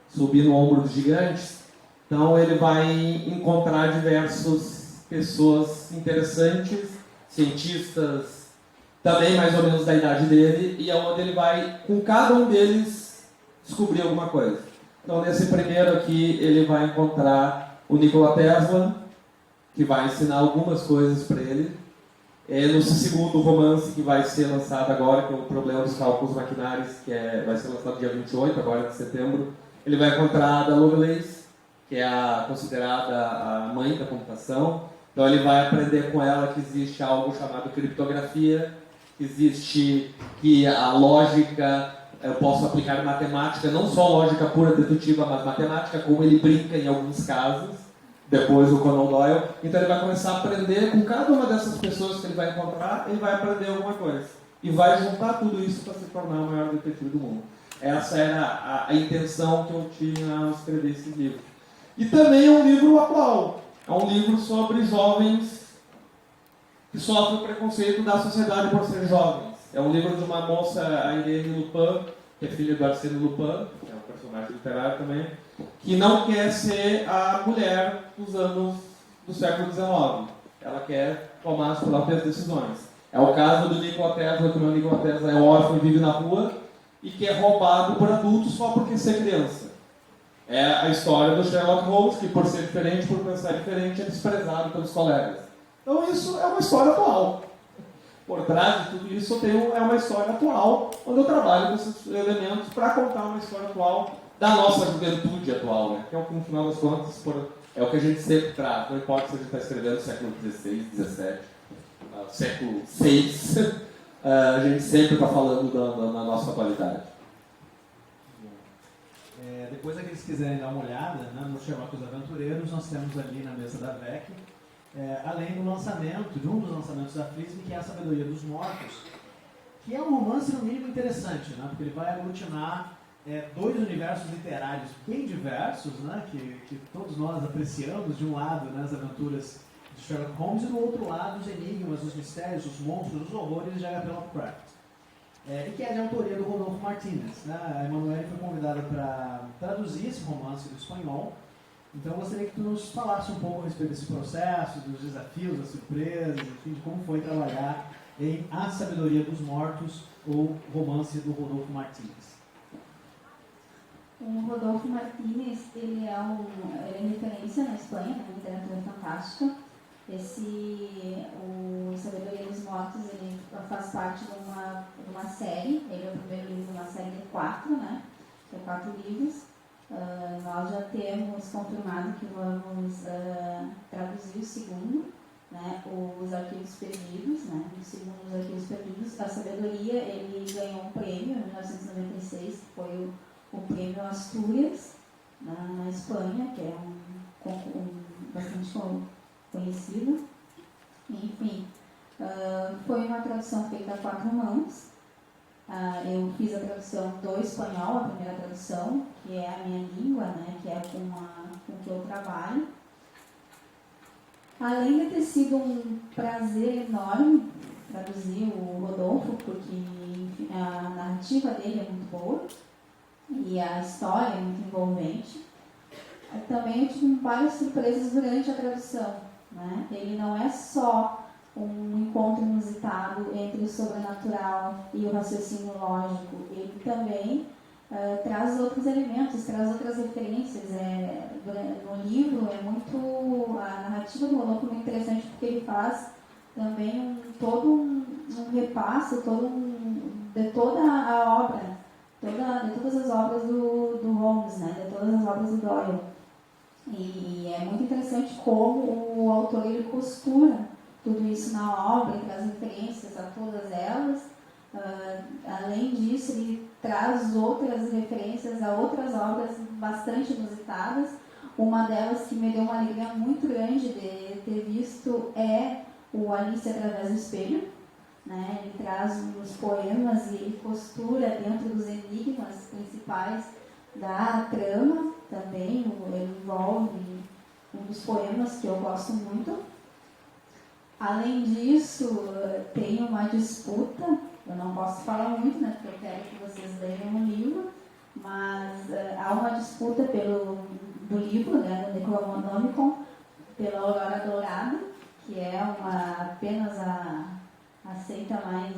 subi no ombro dos gigantes. Então ele vai encontrar diversas pessoas interessantes, cientistas também mais ou menos da idade dele, e é onde ele vai, com cada um deles, descobrir alguma coisa. Então, nesse primeiro aqui, ele vai encontrar o Nikola Tesla, que vai ensinar algumas coisas para ele. No segundo romance, que vai ser lançado agora, que é o Problema dos Cálculos Maquinários, que vai ser lançado dia 28, agora de setembro, ele vai encontrar a Ada Lovelace, que é considerada a mãe da computação. Então ele vai aprender com ela que existe algo chamado criptografia, que a lógica, eu posso aplicar matemática, não só lógica pura dedutiva, mas matemática, como ele brinca em alguns casos, depois o Conan Doyle. Então ele vai começar a aprender com cada uma dessas pessoas que ele vai encontrar, ele vai aprender alguma coisa. E vai juntar tudo isso para se tornar o maior detetive do mundo. Essa era a intenção que eu tinha ao escrever esse livro. E também é um livro atual. É um livro sobre jovens que sofrem o preconceito da sociedade por serem jovens. É um livro de uma moça, a Irene Lupin, que é filha do Arsène Lupin, que é um personagem literário também, que não quer ser a mulher dos anos do século XIX. Ela quer tomar as próprias decisões. É o caso do Nikola Tesla, que o meu Nikola Tesla é órfão e vive na rua e que é roubado por adultos só por ser criança. É a história do Sherlock Holmes, que por ser diferente, por pensar diferente, é desprezado pelos colegas. Então isso é uma história atual. Por trás de tudo isso é uma história atual, onde eu trabalho com esses elementos para contar uma história atual da nossa juventude atual, né? Que é o que, no final das contas, é o que a gente sempre traz. Não importa se a gente está escrevendo século XVI, XVII, século VI, a gente sempre está falando da nossa atualidade. Depois, aqueles que quiserem dar uma olhada, né, no Sherlock e os Aventureiros, nós temos ali na mesa da VEC, além do lançamento, de um dos lançamentos da FLISM, que é A Sabedoria dos Mortos, que é um romance, no mínimo, interessante, né, porque ele vai aglutinar dois universos literários bem diversos, né, que todos nós apreciamos. De um lado, né, as aventuras de Sherlock Holmes, e do outro lado, os enigmas, os mistérios, os monstros, os horrores de H.P. Lovecraft. E que é de autoria do Rodolfo Martínez, né? A Emanuele foi convidada para traduzir esse romance do espanhol. Então eu gostaria que tu nos falasse um pouco a respeito desse processo, dos desafios, das surpresas, enfim, de como foi trabalhar em A Sabedoria dos Mortos, ou romance do Rodolfo Martínez. O Rodolfo Martínez, ele é referência na Espanha, na literatura fantástica. O Sabedoria dos Mortos, ele faz parte de uma série. Ele é o primeiro livro de uma série de 4, né? Tem 4 livros. Nós já temos confirmado que vamos traduzir o segundo, né? Os Arquivos Perdidos, né? O segundo, Os Arquivos Perdidos. A Sabedoria, ele ganhou um prêmio em 1996, que foi o prêmio Astúrias, na Espanha, que é bastante conhecido. Enfim, foi uma tradução feita a 4 mãos. Eu fiz a tradução do espanhol, a primeira tradução, que é a minha língua, né, que é com que eu trabalho. Além de ter sido um prazer enorme traduzir o Rodolfo, porque enfim, a narrativa dele é muito boa e a história é muito envolvente, também eu tive várias surpresas durante a tradução. Né? Ele não é só um encontro inusitado entre o sobrenatural e o raciocínio lógico, ele também traz outros elementos, traz outras referências. No livro a narrativa do Rodolfo é muito interessante, porque ele faz também todo um repasso de toda a obra, de todas as obras do Holmes, né? De todas as obras do Doyle. E é muito interessante como o autor ele costura tudo isso na obra, traz referências a todas elas. Além disso, ele traz outras referências a outras obras bastante inusitadas. Uma delas que me deu uma alegria muito grande de ter visto é o Alice através do espelho. Né? Ele traz os poemas e ele costura dentro dos enigmas principais da trama também. Ele envolve um dos poemas que eu gosto muito. Além disso, tem uma disputa, eu não posso falar muito, né, porque eu quero que vocês leiam o livro, mas há uma disputa do livro, né, do Necronomicon, pela Aurora Dourada, que é apenas a seita mais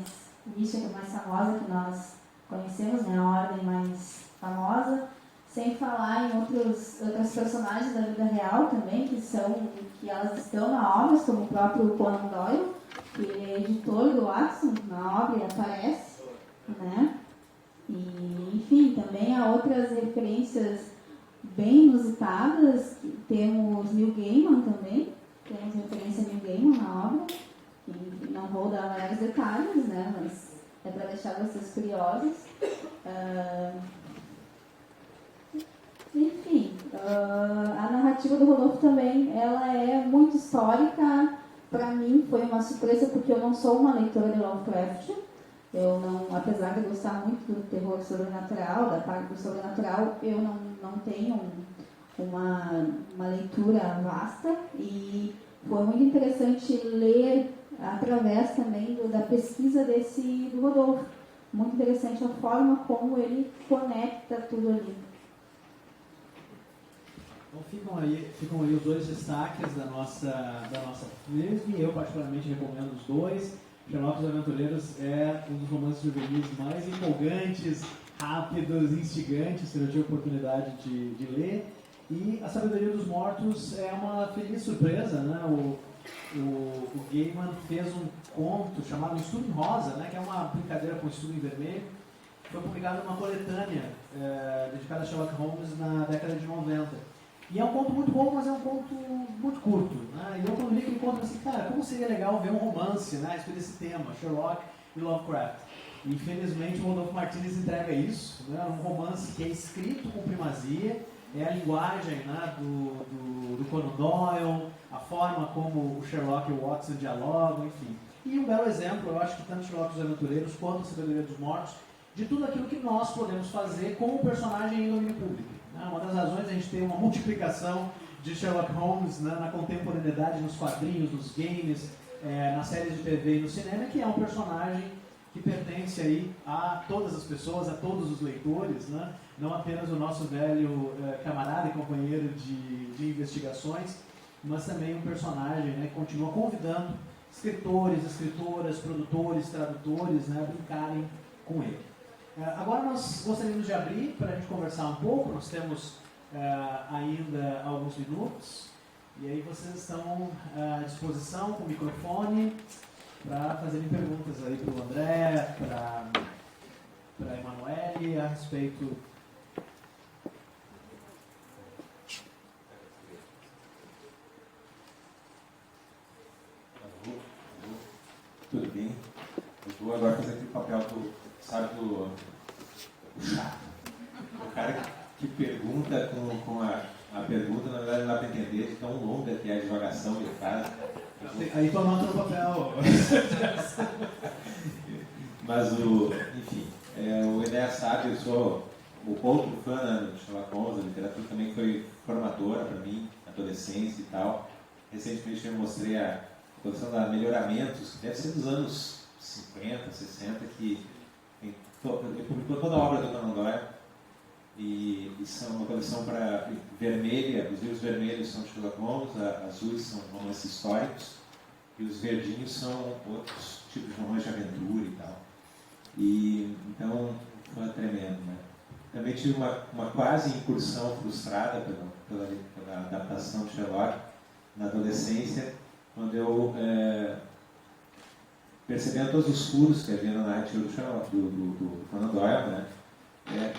mística, mais famosa que nós conhecemos, né, a ordem mais famosa, sem falar em outras personagens da vida real também, que elas estão na obra, como o próprio Conan Doyle, que ele é editor do Watson, na obra e aparece, né? E, enfim, também há outras referências bem inusitadas. Temos Neil Gaiman também, temos referência a Neil Gaiman na obra, e não vou dar maiores detalhes, né? Mas é para deixar vocês curiosos. Enfim, a narrativa do Rodolfo também, ela é muito histórica. Para mim foi uma surpresa, porque eu não sou uma leitora de Lovecraft. Eu não, apesar de gostar muito do terror sobrenatural, da parte do sobrenatural, eu não tenho uma leitura vasta e foi muito interessante ler através também da pesquisa do Rodolfo. Muito interessante a forma como ele conecta tudo ali. Então ficam aí os dois destaques da nossa mesmo, e eu particularmente recomendo os dois. Sherlock e os Aventureiros é um dos romances juvenis mais empolgantes, rápidos, instigantes que eu tive a oportunidade de ler. E A Sabedoria dos Mortos é uma feliz surpresa, né? O Gaiman fez um conto chamado Estudo em Rosa, né? Que é uma brincadeira com Estudo em Vermelho. Foi publicado numa coletânea dedicada a Sherlock Holmes na década de 90. E é um conto muito bom, mas é um conto muito curto, né? E eu quando li aquele conto, assim, cara, como seria legal ver um romance, né, a respeito desse tema, Sherlock e Lovecraft. E infelizmente o Rodolfo Martínez entrega isso, né? Um romance que é escrito com primazia, é a linguagem, né, do Conan Doyle, a forma como o Sherlock e o Watson dialogam, enfim. E um belo exemplo, eu acho que tanto Sherlock e os Aventureiros quanto A Sabedoria dos Mortos, de tudo aquilo que nós podemos fazer com o personagem em domínio público. Uma das razões é a gente ter uma multiplicação de Sherlock Holmes, né, na contemporaneidade, nos quadrinhos, nos games, nas séries de TV e no cinema, que é um personagem que pertence aí a todas as pessoas, a todos os leitores, né? Não apenas o nosso velho camarada e companheiro de investigações, mas também um personagem, né, que continua convidando escritores, escritoras, produtores, tradutores, né, a brincarem com ele. Agora nós gostaríamos de abrir para a gente conversar um pouco, nós temos ainda alguns minutos, e aí vocês estão à disposição com o microfone para fazerem perguntas aí para o André, para a Emanuele, a respeito. Tudo bem? Eu vou agora fazer aquele papel do chato. O cara que pergunta com a pergunta, na verdade, não dá para entender de tão longa que é a divagação que ele faz. Aí tu anota no papel. Mas, enfim, o Enéas sabe, eu sou o outro fã, né, do Sherlock Holmes, a literatura também foi formadora para mim, adolescência e tal. Recentemente eu mostrei a coleção da Melhoramentos, que deve ser dos anos 50, 60, que ele publicou toda a obra do Conan Doyle, e são uma coleção para vermelha, os livros vermelhos são de Sherlock Holmes, azuis são romances históricos, e os verdinhos são outros tipos de romances de aventura e tal. E então foi tremendo, né? Também tive uma quase incursão frustrada pela adaptação de Sherlock na adolescência, quando eu, percebendo todos os furos que havia na narrativa do Sherlock, do Conan Doyle, né?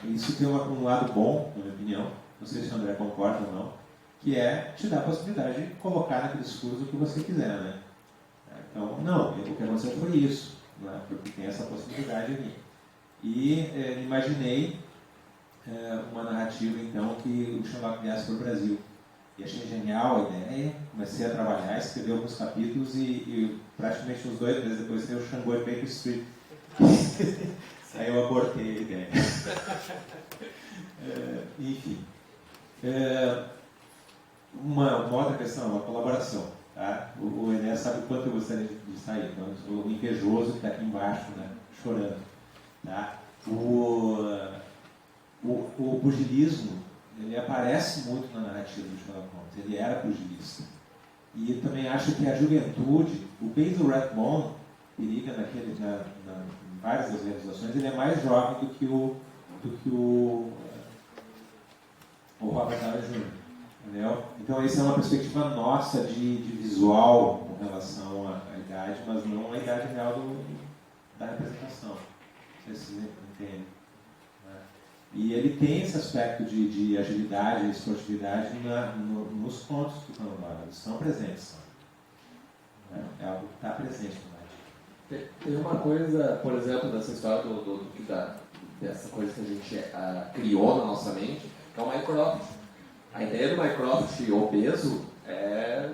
Isso tem um lado bom, na minha opinião, não sei se o André concorda ou não, que é te dar a possibilidade de colocar naqueles furos o que você quiser, né? Então, não, o que aconteceu foi isso, né? Porque tem essa possibilidade ali. E imaginei uma narrativa, então, que o Sherlock viesse para o Brasil. E achei genial a ideia, comecei a trabalhar, escrevi alguns capítulos e praticamente uns 2 meses depois tem o Xangô e Baker Street. Aí eu abortei a ideia. Enfim. Uma outra questão, uma colaboração. Tá? O Enéas sabe o quanto eu gostaria de sair. Então, eu sou o invejoso que está aqui embaixo, né, chorando. Tá? O pugilismo, ele aparece muito na narrativa do Sherlock Holmes. Ele era pugilista. E eu também acho que a juventude, o Basil Rathbone, periga em várias das realizações, ele é mais jovem do que o Robert Downey Jr. Entendeu? Então, essa é uma perspectiva nossa de visual com relação à idade, mas não a idade real da representação. Não sei se vocês entendem. E ele tem esse aspecto de agilidade e esportividade nos contos do Conan Doyle. Eles estão presentes. É algo que está presente no arte. Tem uma coisa, por exemplo, dessa história dessa coisa que a gente criou na nossa mente, que é o Mycroft. A ideia do Mycroft obeso é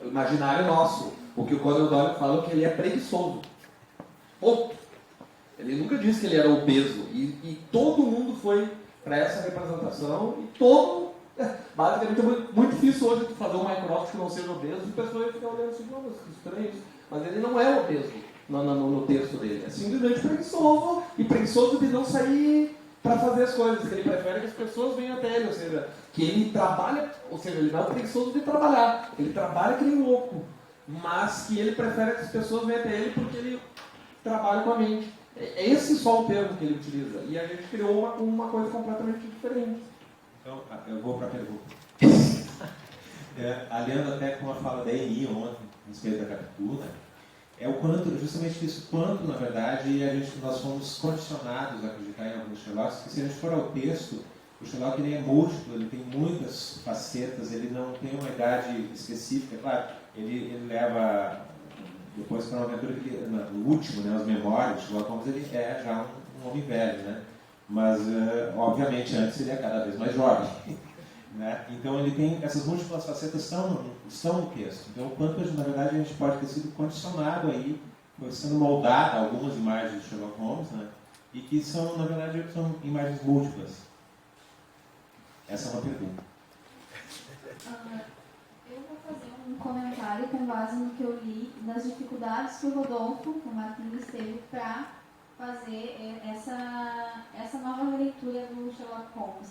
o imaginário nosso. O que o Conan Doyle fala é que ele é preguiçoso. Ponto. Ele nunca disse que ele era obeso. E todo mundo foi para essa representação. E Basicamente, é muito difícil hoje tu fazer um Mycroft que não seja obeso e a pessoa fica olhando assim, não, mas que estranho isso. Mas ele não é obeso no texto dele. É simplesmente preguiçoso, e preguiçoso de não sair para fazer as coisas. Ele prefere que as pessoas venham até ele, ou seja, que ele trabalha, ou seja, ele não é preguiçoso de trabalhar, ele trabalha que nem louco, mas que ele prefere que as pessoas venham até ele porque ele trabalha com a mente. É esse só o termo que ele utiliza. E a gente criou uma coisa completamente diferente. Então, eu vou para a pergunta. Aliando até com a fala da Eni ontem, a respeito da captura, é o quanto, justamente isso, quanto, na verdade, nós fomos condicionados a acreditar em alguns Sherlocks, que se a gente for ao texto, o Sherlock ele é múltiplo, ele tem muitas facetas, ele não tem uma idade específica, claro, ele leva, depois para uma aventura, no último, né, as memórias, o Sherlock Holmes ele é já um homem velho, né? Mas, obviamente, antes ele é cada vez mais jovem. Né? Então, ele tem essas múltiplas facetas estão no texto. Então, o quanto, na verdade, a gente pode ter sido condicionado aí, sendo moldado algumas imagens de Sherlock Holmes, né? E que são, na verdade, são imagens múltiplas. Essa é uma pergunta. Eu vou fazer um comentário com base no que eu li das dificuldades que o Rodolfo, o Martins, teve para fazer essa nova leitura do Sherlock Holmes.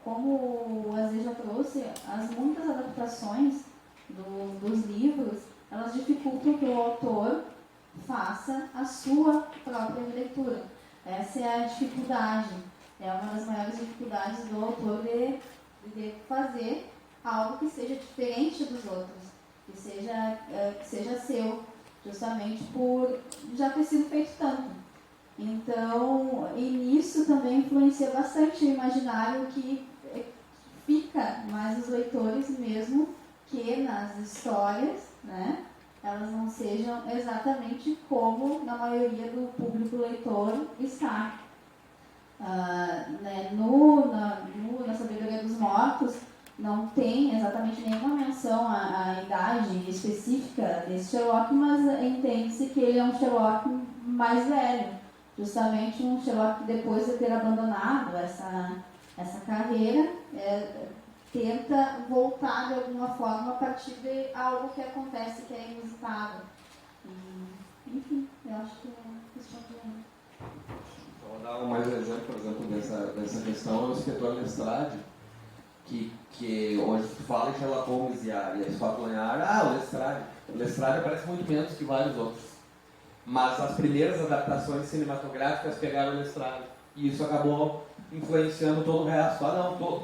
Como o Azê já trouxe, as muitas adaptações dos livros, elas dificultam que o autor faça a sua própria leitura. Essa é a dificuldade, é uma das maiores dificuldades do autor de fazer algo que seja diferente dos outros, que seja seu, justamente por já ter sido feito tanto. Então, e nisso também influencia bastante o imaginário que fica mais os leitores, mesmo que nas histórias, né, elas não sejam exatamente como na maioria do público leitor está. Na Sabedoria dos Mortos não tem exatamente nenhuma menção à idade específica desse Sherlock, mas entende-se que ele é um Sherlock mais velho, justamente um Sherlock que depois de ter abandonado essa carreira, tenta voltar de alguma forma a partir de algo que acontece que é inusitado. Enfim, eu acho que é questão de... Vou dar mais um exemplo, por exemplo, dessa questão, é o escritor Lestrade, que hoje tu fala em Sherlock Holmes e a Scotland Yard, o Lestrade aparece muito menos que vários outros. Mas as primeiras adaptações cinematográficas pegaram o Lestrade. E isso acabou influenciando todo o resto.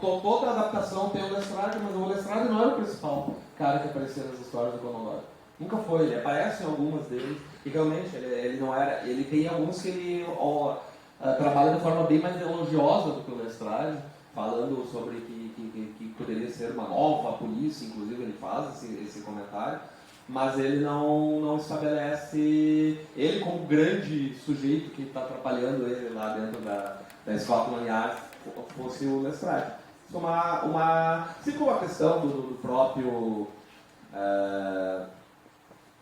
Toda adaptação tem o Lestrade, mas o Lestrade não era o principal cara que aparecia nas histórias do Conan Doyle. Nunca foi, ele aparece em algumas deles, e realmente ele não era. Ele tem alguns que ele trabalha de forma bem mais elogiosa do que o Lestrade, falando sobre que poderia ser uma nova polícia, inclusive ele faz esse comentário. Mas ele não estabelece ele como grande sujeito que está atrapalhando ele lá dentro da Scotland Yard, fosse o Lestrade. Isso é sempre uma questão do próprio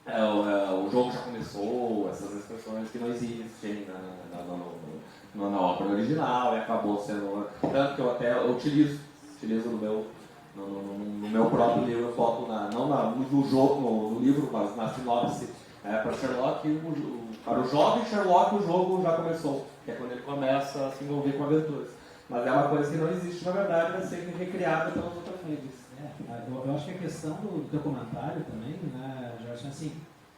o jogo já começou, essas expressões que não existem na obra original, e acabou sendo... Tanto que eu até utilizo no meu próprio livro, eu boto no livro, mas na sinopse, para Sherlock, para o jovem Sherlock, o jogo já começou, que é quando ele começa a se envolver com aventuras. Mas é uma coisa que não existe, na verdade, vai ser recriada pelas outras mídias. Eu acho que a questão do documentário também, né, Jorge, assim,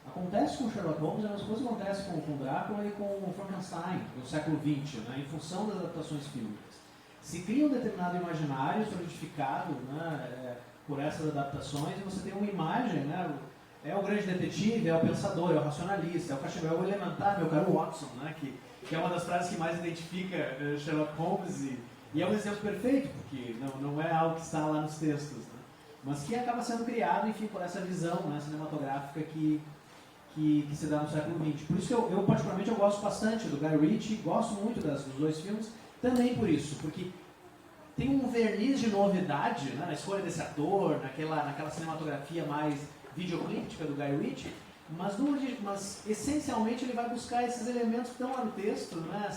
acontece com Sherlock Holmes, as coisas acontecem com Drácula e com Frankenstein, no século XX, né, em função das adaptações fílmicas. Se cria um determinado imaginário solidificado, né, por essas adaptações, e você tem uma imagem, né, é o grande detetive, é o pensador, é o racionalista, é o cachimbo, é o elementar, meu caro Watson, né, que é uma das frases que mais identifica Sherlock Holmes, e é um exemplo perfeito, porque não é algo que está lá nos textos, né, mas que acaba sendo criado, enfim, por essa visão, né, cinematográfica que se dá no século XX. Por isso que eu particularmente, eu gosto bastante do Guy Ritchie, gosto muito dos dois filmes, também por isso, porque tem um verniz de novidade, né, na escolha desse ator, naquela cinematografia mais videoclíptica do Guy Ritchie, mas essencialmente ele vai buscar esses elementos que estão lá no texto, né,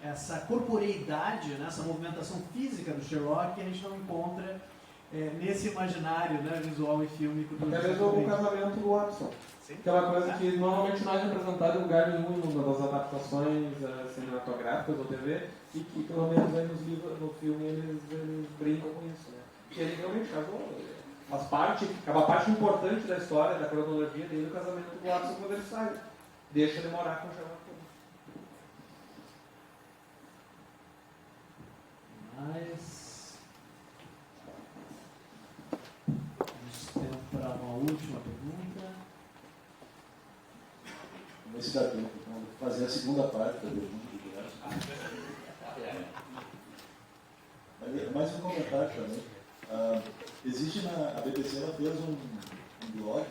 essa corporeidade, né, essa movimentação física do Sherlock que a gente não encontra nesse imaginário, né, visual e fílmico do Até mesmo o casamento do Watson. Sim. Que é uma coisa que normalmente não é representada em lugar nenhum das adaptações cinematográficas ou TV, e que pelo menos aí nos livros, no filme eles brincam com isso, né? Que ele realmente casou, faz parte, é uma parte importante da história, da cronologia dele, o casamento do Watson quando ele sai. Deixa ele morar com o Sherlock Holmes. Mas temos tempo para uma última pergunta. Vamos ver se dá tempo. Então, vou fazer a segunda parte da pergunta do Gerson. Mais um comentário também. Existe a BBC, ela fez um blog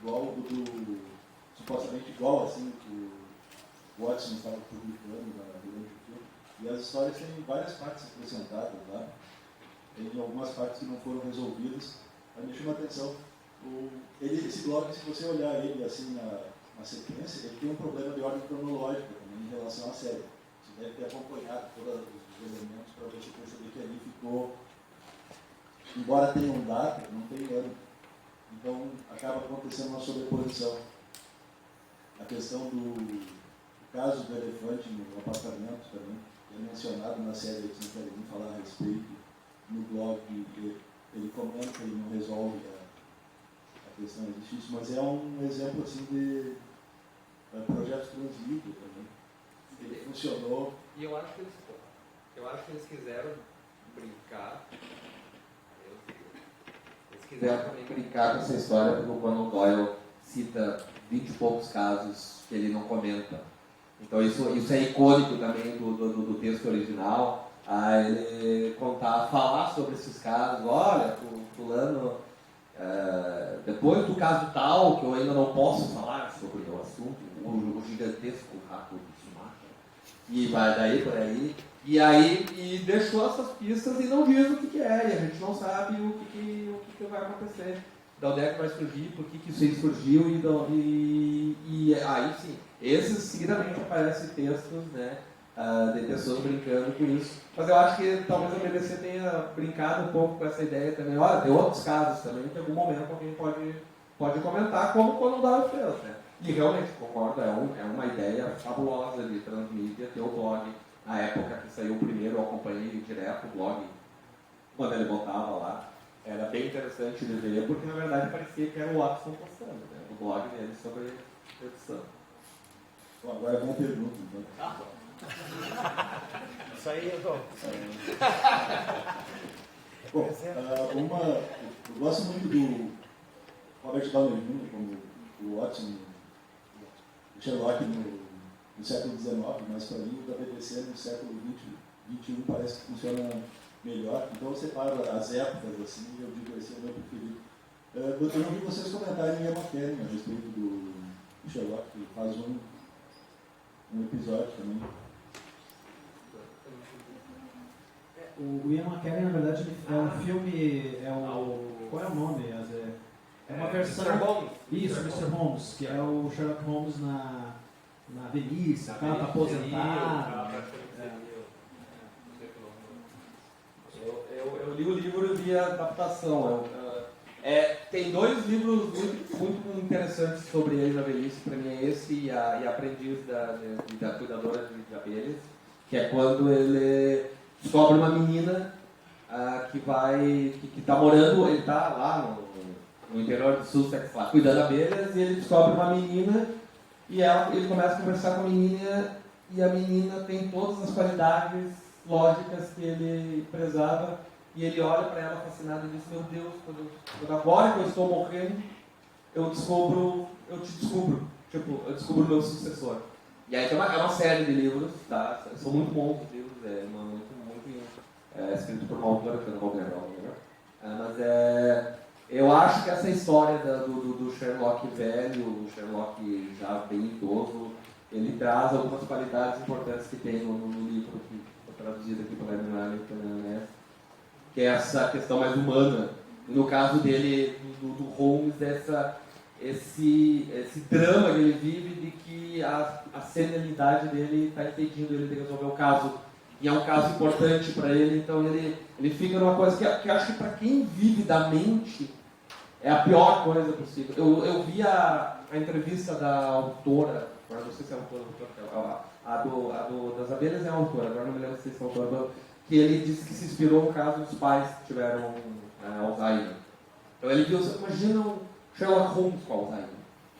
igual do supostamente igual assim que o Watson estava publicando durante o filme, e as histórias têm várias partes acrescentadas lá. Tem algumas partes que não foram resolvidas. Mas me chama a atenção. Esse blog, se você olhar ele assim na sequência, ele tem um problema de ordem cronológica também em relação à série. Você deve ter acompanhado todos os elementos para você perceber que ali ficou, embora tenha um data, não tem ano. Então acaba acontecendo uma sobreposição. A questão do caso do elefante no apartamento também, que é mencionado na série, que não quero nem falar a respeito, no blog, ele comenta e não resolve a questão existe, mas é um exemplo assim de projetos transmídia também. Ele funcionou. E eu acho que eles quiseram brincar. Eles quiseram também brincar com essa história, porque o Conan Doyle cita 20 e poucos casos que ele não comenta. Então isso é icônico também do texto original. Ele falar sobre esses casos. Olha, o fulano, depois do caso tal, que eu ainda não posso falar sobre o assunto, o gigantesco rato de Sumatra, e vai daí por aí, e deixou essas pistas e não diz o que é, e a gente não sabe o que vai acontecer, de onde é que vai surgir, por que isso surgiu, e aí sim, esses seguidamente aparecem textos, né, de pessoas brincando com isso. Mas eu acho que talvez a BBC tenha brincado um pouco com essa ideia também. Olha, tem outros casos também que em algum momento alguém pode comentar, como quando dá o fez, né? E realmente, concordo, é uma ideia fabulosa de transmídia, ter o blog. Na época que saiu o primeiro, eu acompanhei direto o blog, quando ele botava lá. Era bem interessante de ver, porque na verdade parecia que era o Watson postando, né? O blog dele sobre edição. Bom, agora é uma pergunta, então. Isso aí eu dou. Bom, eu gosto muito do Robert Downey Jr. como o Watson, o Sherlock no século XIX, mas para mim o da BBC no século XXI parece que funciona melhor. Então eu separo as épocas assim, e eu digo esse é o meu preferido. Eu não vi vocês comentarem em Emma Canning a respeito do Sherlock, que faz um episódio também. O Ian McKellen, na verdade, é um filme. Qual é o nome? É uma versão. Mr. Holmes. Isso, Mr. Holmes, que é o Sherlock Holmes na velhice, tá aposentado. Eu li o livro e vi a adaptação. Tem dois livros muito interessantes sobre ele na velhice, para mim é esse e a Aprendiz da Cuidadora de Abelhas, que é quando ele descobre uma menina que está morando, ele está lá no interior de Sussex, lá, cuidando de abelhas, e ele descobre uma menina e ele começa a conversar com a menina, e a menina tem todas as qualidades lógicas que ele prezava, e ele olha para ela fascinado e diz: meu Deus, agora que eu estou morrendo, eu te descubro, tipo, eu descubro o meu sucessor. E aí é uma série de livros, tá? São muito bons os livros, escrito por uma autora que eu não vou lembrar o nome, mas eu acho que essa história do Sherlock velho, o Sherlock já bem idoso, ele traz algumas qualidades importantes que tem no livro, que foi traduzido aqui pela Emily, né? Que é essa questão mais humana. No caso dele, do Holmes, esse drama que ele vive de que a senilidade dele está impedindo ele de resolver o caso. E é um caso importante para ele, então ele fica numa coisa que eu acho que para quem vive da mente é a pior coisa possível. Eu vi a entrevista da autora, agora não sei se é a autora, das abelhas é a autora, agora não me lembro se é a autora, que ele disse que se inspirou no caso dos pais que tiveram Alzheimer. Então ele viu, imagina o Sherlock Holmes com Alzheimer.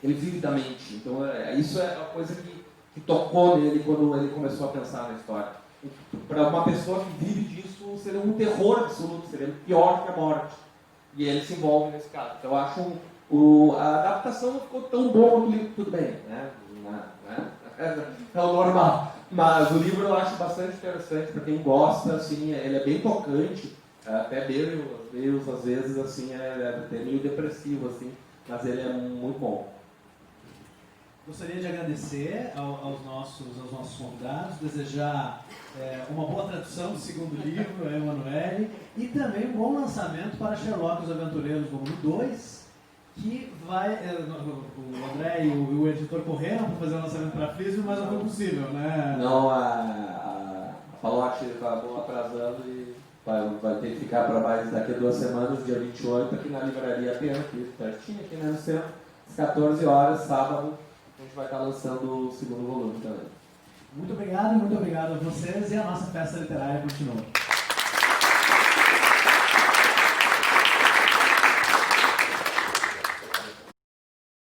Ele vive da mente. Então isso é a coisa que tocou nele quando ele começou a pensar na história. Para uma pessoa que vive disso, seria um terror absoluto, seria pior que a morte. E ele se envolve nesse caso. Então eu acho a adaptação não ficou tão boa quanto o livro, tudo bem, né? É o normal. Mas o livro eu acho bastante interessante para quem gosta, assim, ele é bem tocante, até meio às vezes assim, é meio depressivo, assim, mas ele é muito bom. Gostaria de agradecer aos nossos convidados, desejar uma boa tradução do segundo livro, Emanuele, e também um bom lançamento para Sherlock os Aventureiros, volume 2, que vai... o André e o editor correram para fazer o lançamento para a Frisbee, mas não foi possível, né? Não, a Palote acabou atrasando e vai ter que ficar para mais daqui a 2 semanas, dia 28, aqui na Livraria Pena, aqui pertinho, aqui no centro, às 14 horas, sábado. A gente vai estar lançando o segundo volume também. Muito obrigado a vocês e a nossa festa literária continua.